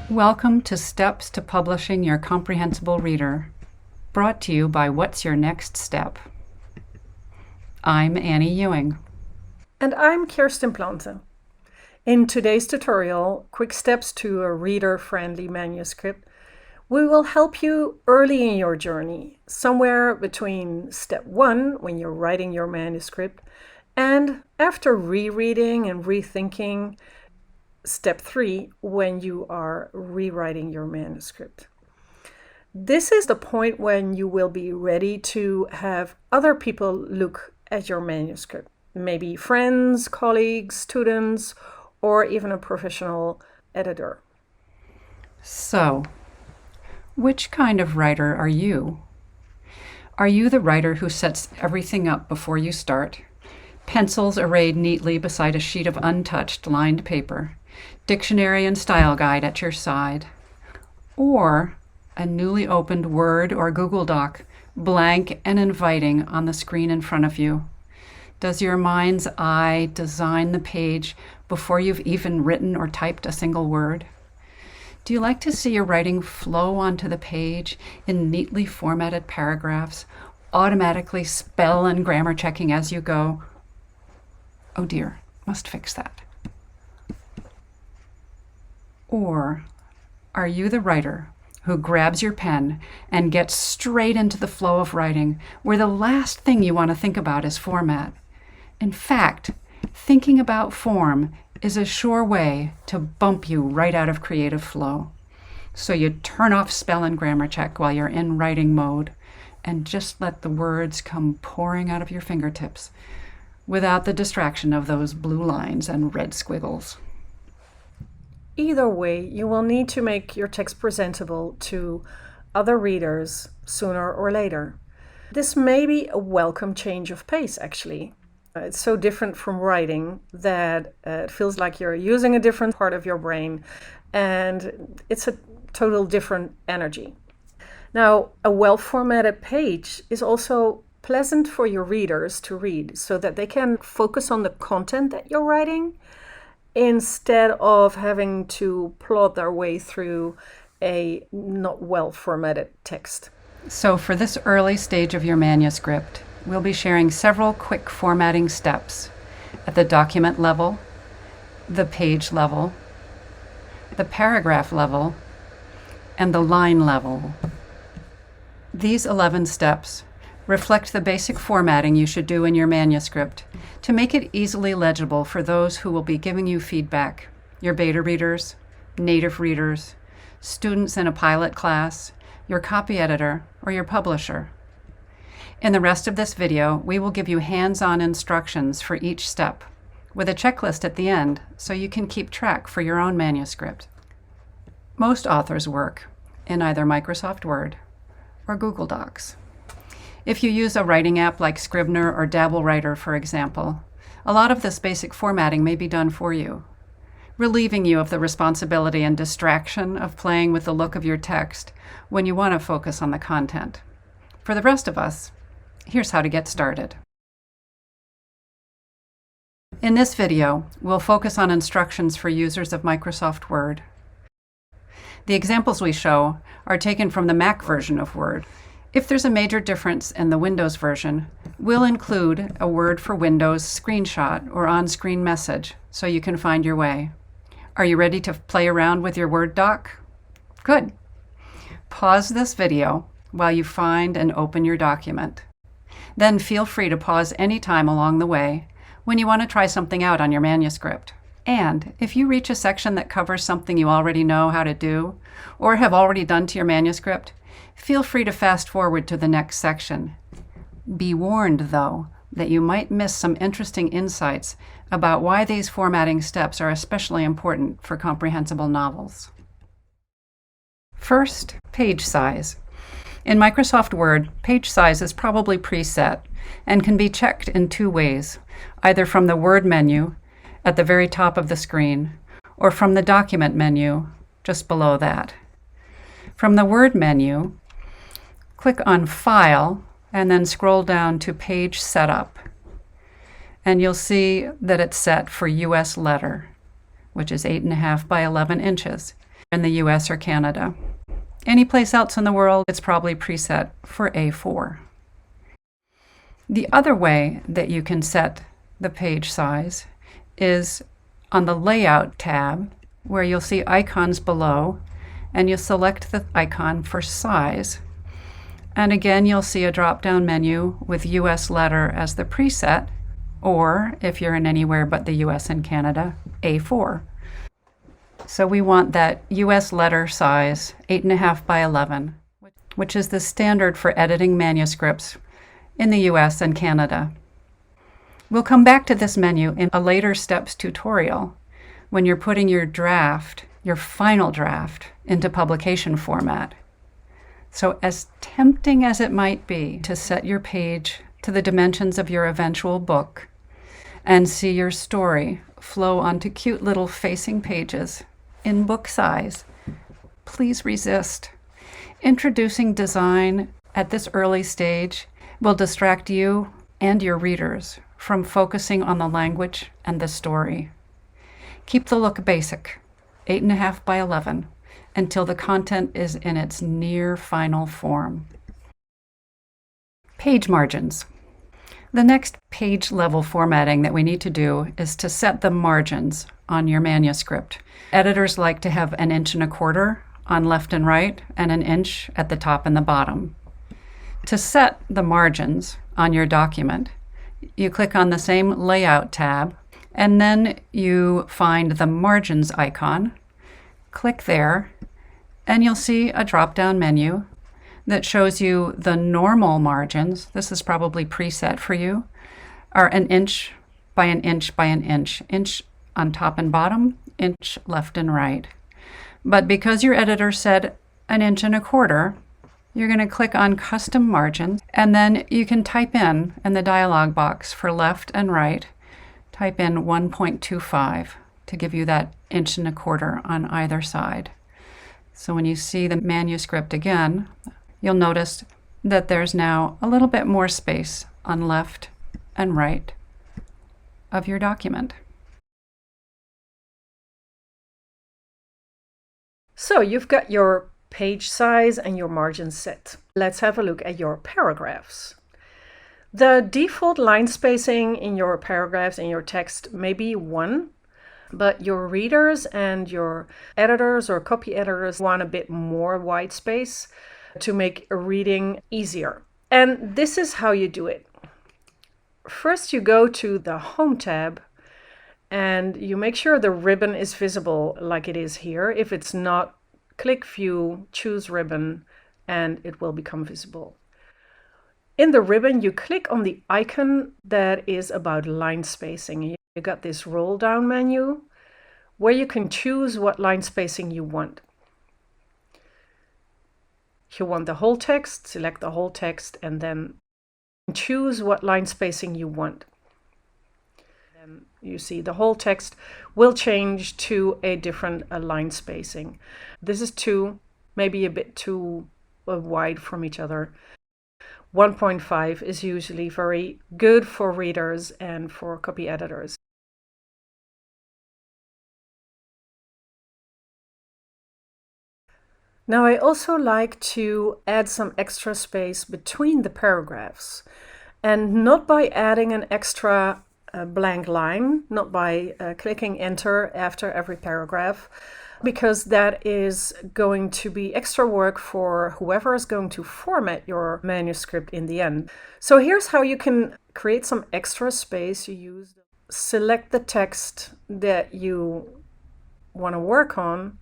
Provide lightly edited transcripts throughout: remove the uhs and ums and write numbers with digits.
Welcome to Steps to Publishing Your Comprehensible Reader, brought to you by What's Your Next Step? I'm Annie Ewing. And I'm Kirsten Plante. In today's tutorial, Quick Steps to a Reader-Friendly Manuscript, we will help you early in your journey, somewhere between step 1, when you're writing your manuscript, and after rereading and rethinking, step 3, when you are rewriting your manuscript. This is the point when you will be ready to have other people look at your manuscript, maybe friends, colleagues, students, or even a professional editor. So, which kind of writer are you? Are you the writer who sets everything up before you start? Pencils arrayed neatly beside a sheet of untouched lined paper, dictionary and style guide at your side, or a newly opened Word or Google Doc, blank and inviting on the screen in front of you? Does your mind's eye design the page before you've even written or typed a single word? Do you like to see your writing flow onto the page in neatly formatted paragraphs, automatically spell and grammar checking as you go? Oh dear, must fix that. Or are you the writer who grabs your pen and gets straight into the flow of writing, where the last thing you want to think about is format? In fact, thinking about form is a sure way to bump you right out of creative flow. So you turn off spell and grammar check while you're in writing mode and just let the words come pouring out of your fingertips without the distraction of those blue lines and red squiggles. Either way, you will need to make your text presentable to other readers sooner or later. This may be a welcome change of pace, actually. It's so different from writing that it feels like you're using a different part of your brain, and it's a total different energy. Now, a well-formatted page is also pleasant for your readers to read so that they can focus on the content that you're writing instead of having to plod their way through a not well-formatted text. So for this early stage of your manuscript, we'll be sharing several quick formatting steps at the document level, the page level, the paragraph level, and the line level. These 11 steps reflect the basic formatting you should do in your manuscript to make it easily legible for those who will be giving you feedback, your beta readers, native readers, students in a pilot class, your copy editor, or your publisher. In the rest of this video, we will give you hands-on instructions for each step, with a checklist at the end so you can keep track for your own manuscript. Most authors work in either Microsoft Word or Google Docs. If you use a writing app like Scrivener or Dabble Writer, for example, a lot of this basic formatting may be done for you, relieving you of the responsibility and distraction of playing with the look of your text when you want to focus on the content. For the rest of us, here's how to get started. In this video, we'll focus on instructions for users of Microsoft Word. The examples we show are taken from the Mac version of Word. If there's a major difference in the Windows version, we'll include a Word for Windows screenshot or on-screen message so you can find your way. Are you ready to play around with your Word doc? Good. Pause this video while you find and open your document. Then feel free to pause any time along the way when you want to try something out on your manuscript. And if you reach a section that covers something you already know how to do or have already done to your manuscript, feel free to fast forward to the next section. Be warned, though, that you might miss some interesting insights about why these formatting steps are especially important for comprehensible novels. First, page size. In Microsoft Word, page size is probably preset and can be checked in two ways, either from the Word menu at the very top of the screen or from the Document menu just below that. From the Word menu, click on File and then scroll down to Page Setup. And you'll see that it's set for US letter, which is 8.5 by 11 inches. in the US or Canada. Any place else in the world, it's probably preset for A4. The other way that you can set the page size is on the Layout tab, where you'll see icons below, and you'll select the icon for size. And again, you'll see a drop-down menu with US letter as the preset, or if you're in anywhere but the US and Canada, A4. So we want that US letter size, 8.5 by 11, which is the standard for editing manuscripts in the US and Canada. We'll come back to this menu in a later steps tutorial when you're putting your draft, your final draft, into publication format. So as tempting as it might be to set your page to the dimensions of your eventual book and see your story flow onto cute little facing pages in book size, please resist. Introducing design at this early stage will distract you and your readers from focusing on the language and the story. Keep the look basic, 8.5 by 11, until the content is in its near final form. Page margins. The next page level formatting that we need to do is to set the margins on your manuscript. Editors like to have 1.25 inches on left and right and 1 inch at the top and the bottom. To set the margins on your document, you click on the same Layout tab, and then you find the Margins icon. Click there, and you'll see a drop-down menu that shows you the normal margins. This is probably preset for you, are 1 inch by 1 inch by 1 inch. Inch on top and bottom, inch left and right. But because your editor said 1.25 inches, you're going to click on Custom Margins, and then you can type in the dialog box for left and right, type in 1.25 to give you that 1.25 inches on either side. So when you see the manuscript again, you'll notice that there's now a little bit more space on left and right of your document. So you've got your page size and your margins set. Let's have a look at your paragraphs. The default line spacing in your paragraphs in your text may be 1, but your readers and your editors or copy editors want a bit more white space to make reading easier. And this is how you do it. First, you go to the Home tab and you make sure the ribbon is visible like it is here. If it's not, click View, choose Ribbon, and it will become visible. In the ribbon, you click on the icon that is about line spacing. You got this roll down menu where you can choose what line spacing you want. If you want the whole text, select the whole text and then choose what line spacing you want. Then you see the whole text will change to a different line spacing. This is maybe a bit too wide from each other. 1.5 is usually very good for readers and for copy editors. Now I also like to add some extra space between the paragraphs, and not by adding an extra blank line, not by clicking enter after every paragraph, because that is going to be extra work for whoever is going to format your manuscript in the end. So here's how you can create some extra space. Select the text that you want to work on,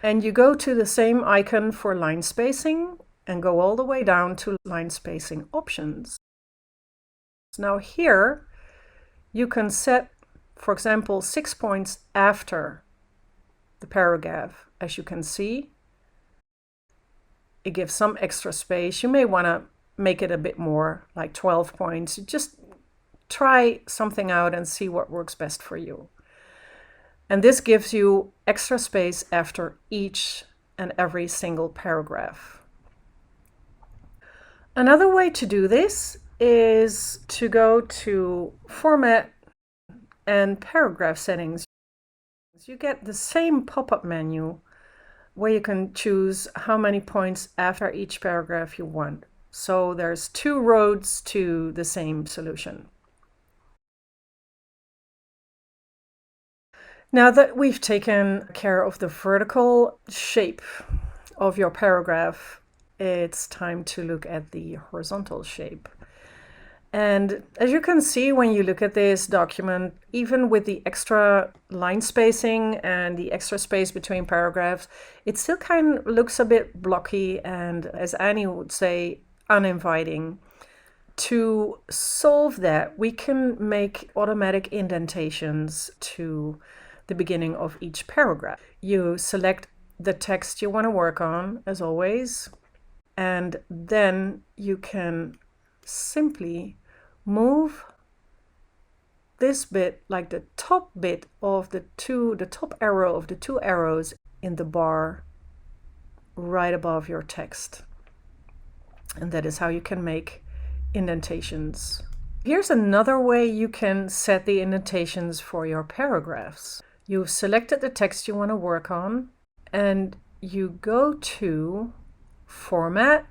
and you go to the same icon for line spacing and go all the way down to line spacing options. Now here you can set, for example, 6 points after the paragraph. As you can see, it gives some extra space. You may want to make it a bit more, like 12 points. Just try something out and see what works best for you. And this gives you extra space after each and every single paragraph. Another way to do this is to go to Format and Paragraph Settings. You get the same pop-up menu where you can choose how many points after each paragraph you want. So there's two roads to the same solution. Now that we've taken care of the vertical shape of your paragraph, it's time to look at the horizontal shape. And as you can see when you look at this document, even with the extra line spacing and the extra space between paragraphs, it still kind of looks a bit blocky and, as Annie would say, uninviting. To solve that, we can make automatic indentations to the beginning of each paragraph. You select the text you want to work on, as always, and then you can simply move this bit, like the top bit of the top arrow of the two arrows in the bar right above your text. And that is how you can make indentations. Here's another way you can set the indentations for your paragraphs. You've selected the text you want to work on, and you go to Format,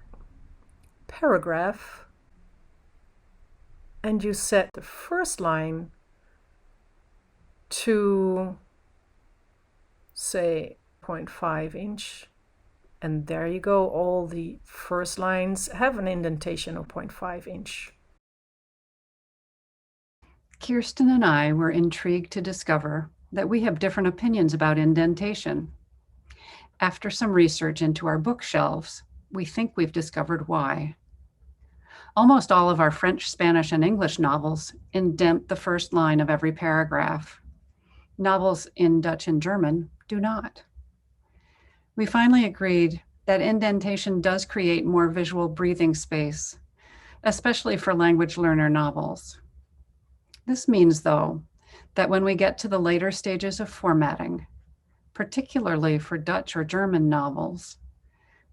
Paragraph, and you set the first line to, say, 0.5 inch. And there you go, all the first lines have an indentation of 0.5 inch. Kirsten and I were intrigued to discover that we have different opinions about indentation. After some research into our bookshelves, we think we've discovered why. Almost all of our French, Spanish, and English novels indent the first line of every paragraph. Novels in Dutch and German do not. We finally agreed that indentation does create more visual breathing space, especially for language learner novels. This means, though, that when we get to the later stages of formatting, particularly for Dutch or German novels,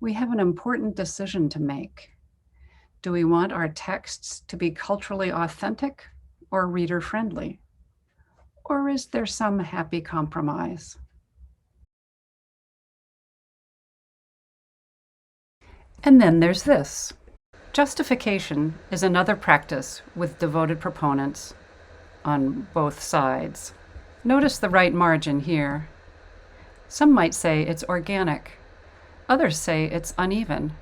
we have an important decision to make. Do we want our texts to be culturally authentic or reader-friendly? Or is there some happy compromise? And then there's this. Justification is another practice with devoted proponents on both sides. Notice the right margin here. Some might say it's organic. Others say it's uneven.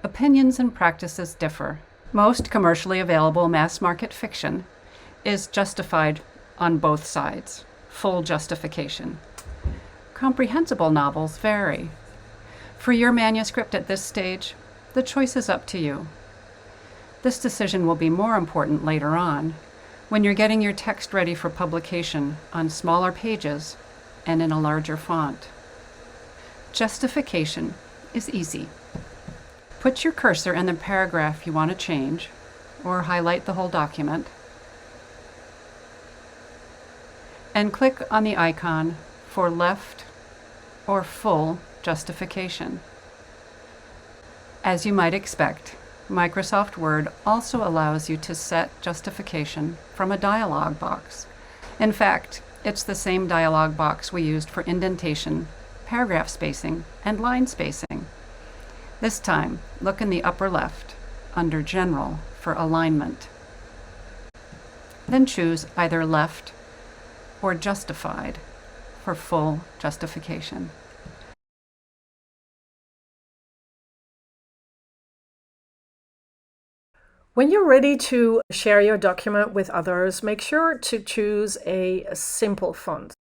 Opinions and practices differ. Most commercially available mass market fiction is justified on both sides, full justification. Comprehensible novels vary. For your manuscript at this stage, the choice is up to you. This decision will be more important later on, when you're getting your text ready for publication on smaller pages and in a larger font. Justification is easy. Put your cursor in the paragraph you want to change, or highlight the whole document, and click on the icon for left or full justification. As you might expect, Microsoft Word also allows you to set justification from a dialog box. In fact, it's the same dialog box we used for indentation, paragraph spacing, and line spacing. This time, look in the upper left, under General, for alignment. Then choose either Left or Justified for full justification. When you're ready to share your document with others, make sure to choose a simple font.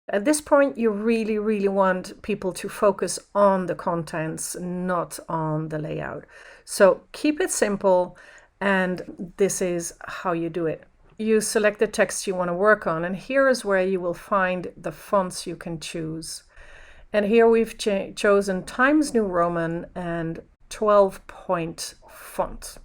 At this point, you really want people to focus on the contents, not on the layout. So keep it simple, and this is how you do it. You select the text you want to work on, and here is where you will find the fonts you can choose. And here we've chosen Times New Roman and 12-point font.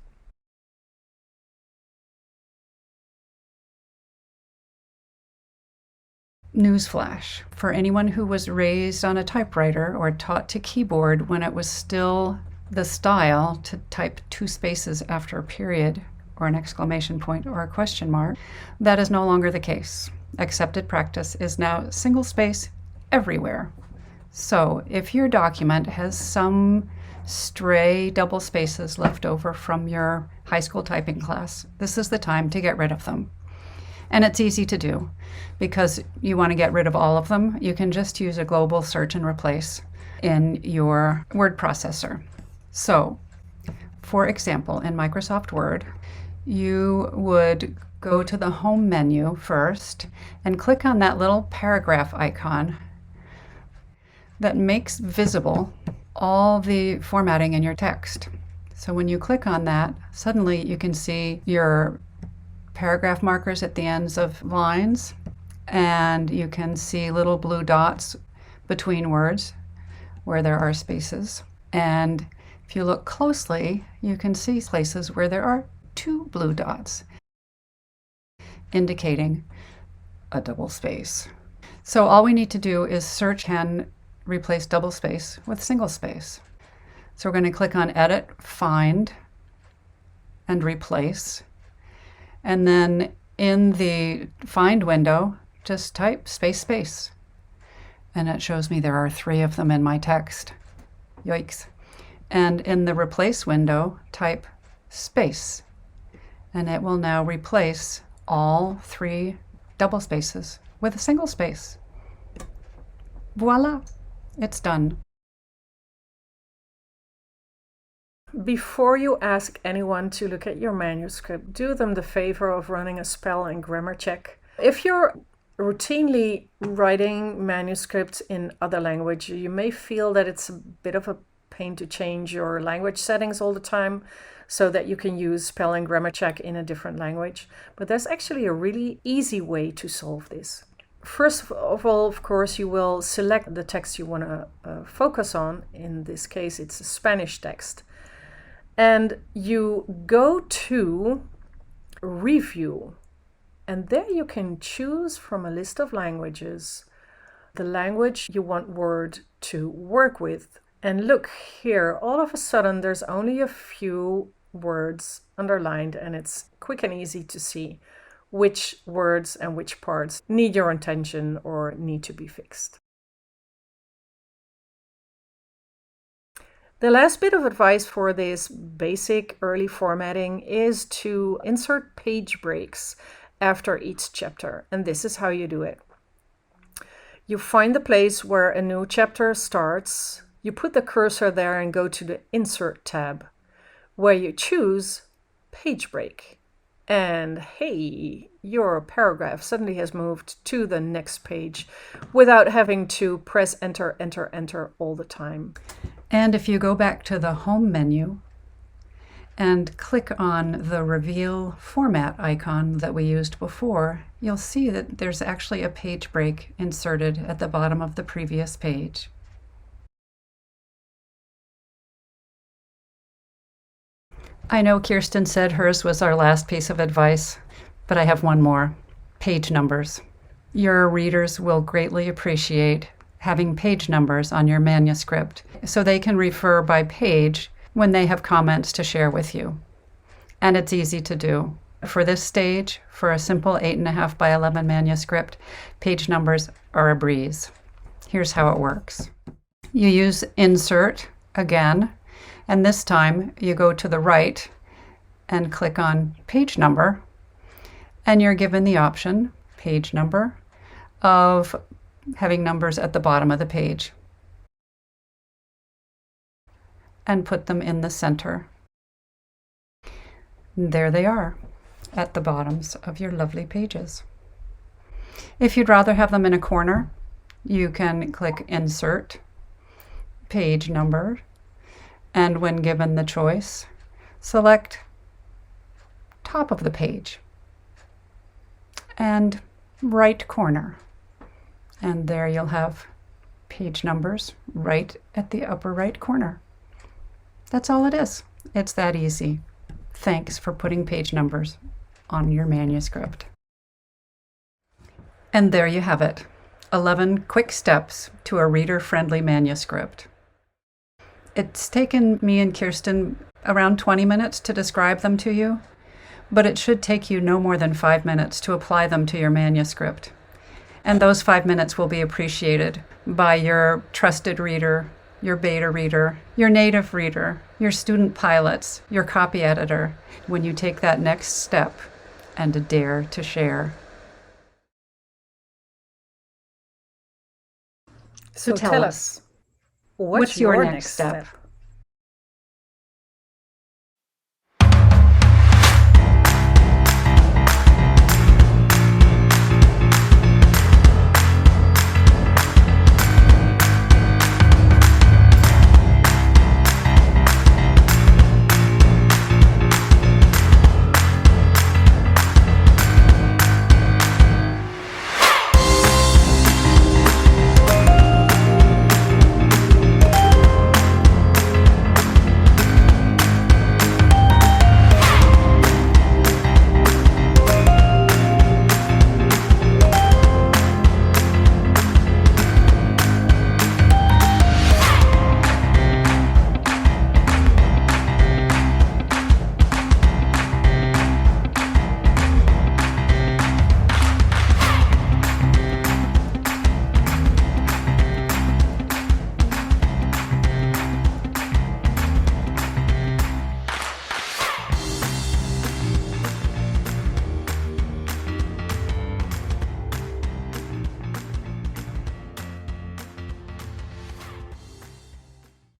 Newsflash, for anyone who was raised on a typewriter or taught to keyboard when it was still the style to type 2 spaces after a period or an exclamation point or a question mark, that is no longer the case. Accepted practice is now single space everywhere. So if your document has some stray double spaces left over from your high school typing class, this is the time to get rid of them. And it's easy to do because you want to get rid of all of them. You can just use a global search and replace in your word processor. So, for example, in Microsoft Word, you would go to the Home menu first and click on that little paragraph icon that makes visible all the formatting in your text. So when you click on that, suddenly you can see your paragraph markers at the ends of lines, and you can see little blue dots between words where there are spaces. And if you look closely, you can see places where there are 2 blue dots, indicating a double space. So all we need to do is search and replace double space with single space. So we're going to click on Edit, Find, and Replace. And then in the Find window, just type space, space. And it shows me there are 3 of them in my text. Yikes. And in the Replace window, type space. And it will now replace all 3 double spaces with a single space. Voila, it's done. Before you ask anyone to look at your manuscript, do them the favor of running a spell and grammar check. If you're routinely writing manuscripts in other language, you may feel that it's a bit of a pain to change your language settings all the time so that you can use spell and grammar check in a different language. But there's actually a really easy way to solve this. First of all, of course, you will select the text you want to focus on. In this case, it's a Spanish text. And you go to Review. And there you can choose from a list of languages the language you want Word to work with. And look here, all of a sudden there's only a few words underlined, and it's quick and easy to see which words and which parts need your attention or need to be fixed. The last bit of advice for this basic early formatting is to insert page breaks after each chapter, and this is how you do it. You find the place where a new chapter starts, you put the cursor there and go to the Insert tab, where you choose Page Break. And hey, your paragraph suddenly has moved to the next page without having to press Enter, Enter, Enter all the time. And if you go back to the Home menu and click on the Reveal Format icon that we used before, you'll see that there's actually a page break inserted at the bottom of the previous page. I know Kirsten said hers was our last piece of advice, but I have one more. Page numbers. Your readers will greatly appreciate having page numbers on your manuscript so they can refer by page when they have comments to share with you. And it's easy to do. For this stage, for a simple 8.5 by 11 manuscript, page numbers are a breeze. Here's how it works. You use Insert again, and this time you go to the right and click on Page Number, and you're given the option, Page Number, of having numbers at the bottom of the page. And put them in the center. There they are, at the bottoms of your lovely pages. If you'd rather have them in a corner, you can click Insert, Page Number, and when given the choice, select top of the page and right corner. And there you'll have page numbers right at the upper right corner. That's all it is. It's that easy. Thanks for putting page numbers on your manuscript. And there you have it. 11 quick steps to a reader-friendly manuscript. It's taken me and Kirsten around 20 minutes to describe them to you, but it should take you no more than 5 minutes to apply them to your manuscript. And those 5 minutes will be appreciated by your trusted reader, your beta reader, your native reader, your student pilots, your copy editor, when you take that next step and dare to share. So tell tell us, us, what's your your next step?